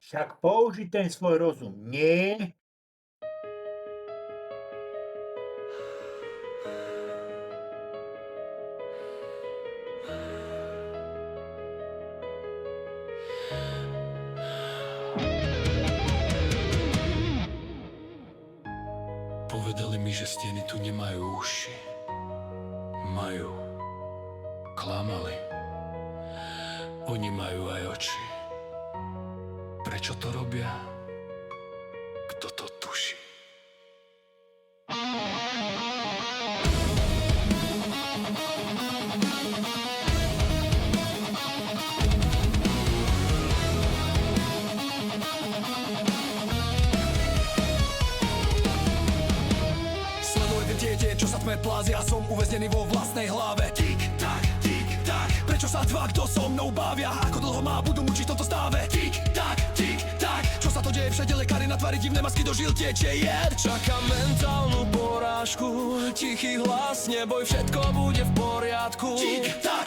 Však použi ten svoj rozum, nie? Povedali mi, že steny tu nemajú uši. Majú. Klamali. Oni majú aj oči. Prečo to robia? Kto to tuší? Sledujte tie, čo sa tme plázia, som uväznený vo vlastnej hlave. Tik tak, prečo sa dva, kto so mnou bavia? Ako dlho ma budú mučiť v tomto stave? Tik tak, čo sa to deje? Všade lekári na tvári, divné masky do žil tečie jed. Čakám mentálnu porážku, tichý hlas, neboj, všetko bude v poriadku. Tik tak,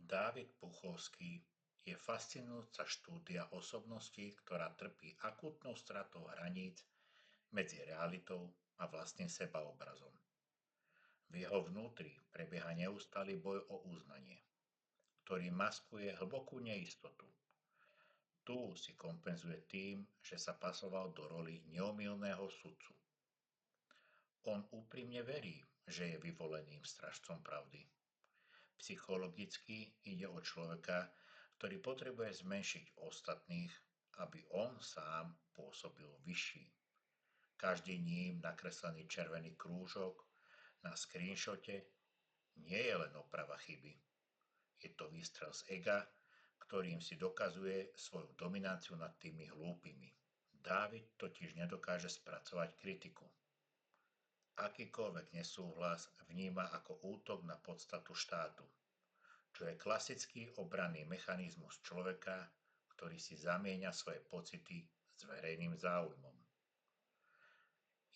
Dávid Puchovský je fascinujúca štúdia osobnosti, ktorá trpí akútnou stratou hraníc medzi realitou a vlastným sebaobrazom. V jeho vnútri prebieha neustály boj o uznanie, ktorý maskuje hlbokú neistotu. Tu si kompenzuje tým, že sa pasoval do roli neomylného sudcu. On úprimne verí, že je vyvoleným strážcom pravdy. Psychologicky ide o človeka, ktorý potrebuje zmenšiť ostatných, aby on sám pôsobil vyšší. Každý ním nakreslený červený krúžok na screenshote nie je len oprava chyby. Je to výstrel z ega, ktorým si dokazuje svoju dominanciu nad tými hlúpymi. Dávid totiž nedokáže spracovať kritiku. Akýkoľvek nesúhlas vníma ako útok na podstatu štátu, čo je klasický obranný mechanizmus človeka, ktorý si zamieňa svoje pocity s verejným záujmom.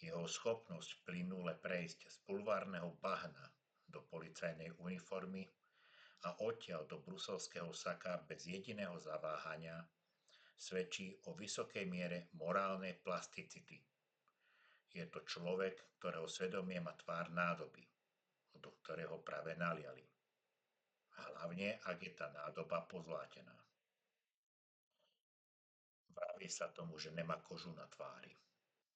Jeho schopnosť plynule prejsť z bulvárneho bahna do policajnej uniformy a odtiaľ do bruselského saka bez jediného zaváhania svedčí o vysokej miere morálnej plasticity. Je to človek, ktorého svedomie má tvár nádoby, do ktorého práve naliali. Hlavne, ak je tá nádoba pozlátená. Vraví sa tomu, že nemá kožu na tvári.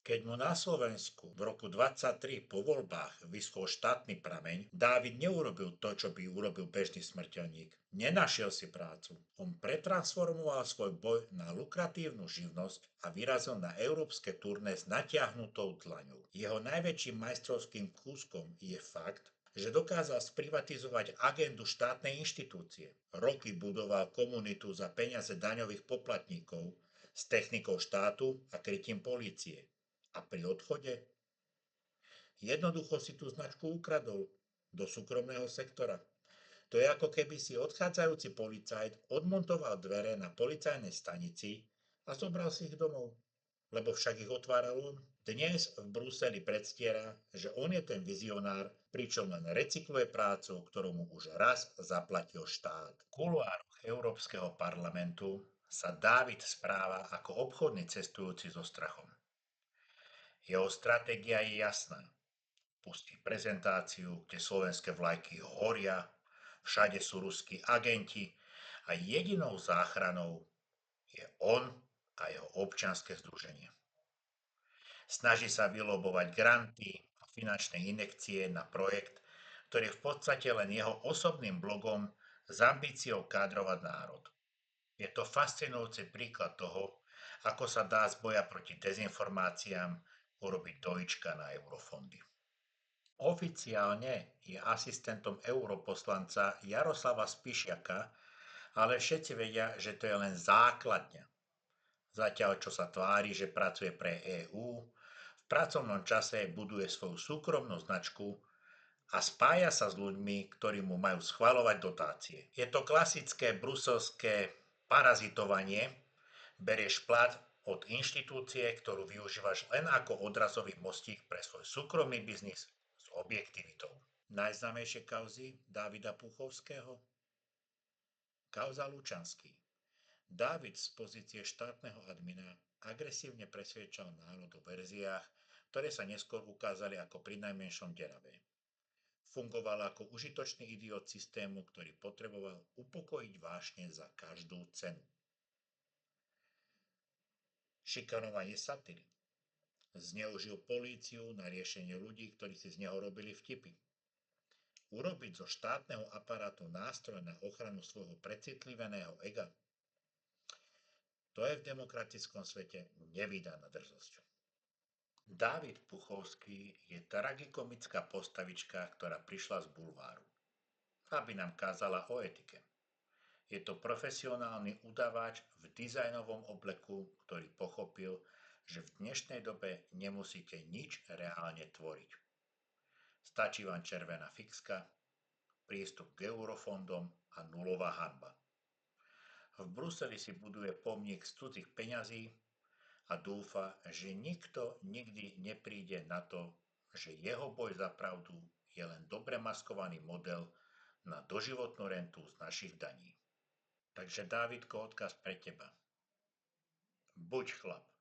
Keď mu na Slovensku v roku 23 po voľbách vyschol štátny prameň, Dávid neurobil to, čo by urobil bežný smrteľník. Nenašiel si prácu. On pretransformoval svoj boj na lukratívnu živnosť a vyrazil na európske turné s natiahnutou dlaňou. Jeho najväčším majstrovským kúskom je fakt, že dokázal sprivatizovať agendu štátnej inštitúcie. Roky budoval komunitu za peniaze daňových poplatníkov s technikou štátu a krytím polície. A pri odchode? Jednoducho si tú značku ukradol do súkromného sektora. To je ako keby si odchádzajúci policajt odmontoval dvere na policajnej stanici a zobral si ich domov, lebo však ich otváral on. Dnes v Bruseli predstiera, že on je ten vizionár, pričom len recykluje prácu, ktorú mu už raz zaplatil štát. V kuluároch Európskeho parlamentu sa Dávid správa ako obchodný cestujúci so strachom. Jeho stratégia je jasná. Pustí prezentáciu, kde slovenské vlajky horia, všade sú ruskí agenti a jedinou záchranou je on a jeho občianske združenie. Snaží sa vylobovať granty a finančné injekcie na projekt, ktorý je v podstate len jeho osobným blogom s ambíciou kádrovať národ. Je to fascinujúci príklad toho, ako sa dá z boja proti dezinformáciám urobiť dojička na eurofondy. Oficiálne je asistentom europoslanca Jaroslava Spišiaka, ale všetci vedia, že to je len základňa. Zatiaľ, čo sa tvári, že pracuje pre EÚ, v V pracovnom čase buduje svoju súkromnú značku a spája sa s ľuďmi, ktorí mu majú schvaľovať dotácie. Je to klasické bruselské parazitovanie. Berieš plat od inštitúcie, ktorú využívaš len ako odrazový mostík pre svoj súkromný biznis s objektivitou. Najznámejšie kauzy Dávida Puchovského? Kauza Lučanský. Dávid z pozície štátneho admina agresívne presviedčal národ o verziách, ktoré sa neskôr ukázali ako prinajmenšom deravé. Fungoval ako užitočný idiot systému, ktorý potreboval upokojiť vášne za každú cenu. Šikanovanie satyry. Zneužil políciu na riešenie ľudí, ktorí si z neho robili vtipy. Urobiť zo štátneho aparátu nástroj na ochranu svojho precitliveného ega. To je v demokratickom svete nevídaná drzosť. Dávid Puchovský je tragikomická postavička, ktorá prišla z bulváru, aby nám kázala o etike. Je to profesionálny udavač v dizajnovom obleku, ktorý pochopil, že v dnešnej dobe nemusíte nič reálne tvoriť. Stačí vám červená fixka, prístup k eurofondom a nulová hanba. V Bruseli si buduje pomník z cudzích peňazí a dúfa, že nikto nikdy nepríde na to, že jeho boj za pravdu je len dobre maskovaný model na doživotnú rentu z našich daní. Takže Dávidko, odkaz pre teba. Buď chlap.